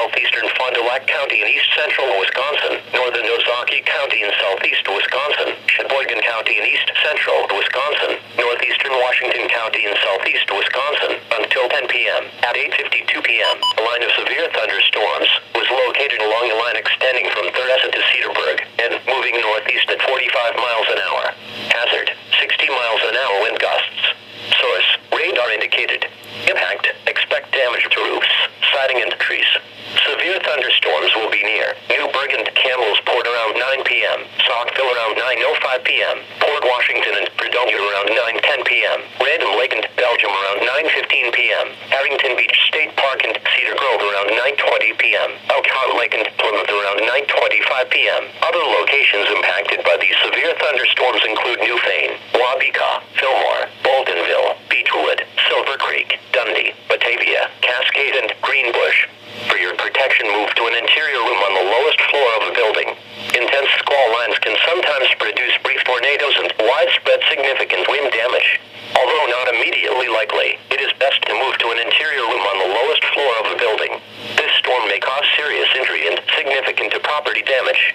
southeastern Fond du Lac County in east central Wisconsin, northern Ozaukee County in southeast Wisconsin, Sheboygan County in east central Wisconsin, northeastern Washington County in southeast Wisconsin, until 10 p.m. At 8:52 p.m., a line of severe thunderstorms was located along a line extending from Thurston to Cedarburg and moving northeast at 45 miles an hour. Hazard, 60 miles an hour wind gusts. Source, radar indicated. Impact, expect damage to roofs, siding and trees. Severe thunderstorms will be near Newburgh and Campbellsport around 9 p.m., Saukville around 9:05 p.m., Port Washington and Fredonia around 9:10 p.m., Random Lake and Belgium around 9:15 p.m., Harrington Beach State Park and Cedar Grove around 9:20 p.m., Elkhart Lake and Plymouth around 9:25 p.m. Other locations impacted by these severe thunderstorms include Newfane, Waukesha, Fillmore, Boldenville, Beechwood, Silver Creek, Dundee, Batavia, Cascade and Greenbush. For your protection, move to an interior room on the lowest floor of a building. Intense squall lines can sometimes produce brief tornadoes and widespread significant wind damage. Although not immediately likely, it is best to move to an interior room on the lowest floor of a building. This storm may cause serious injury and significant property damage.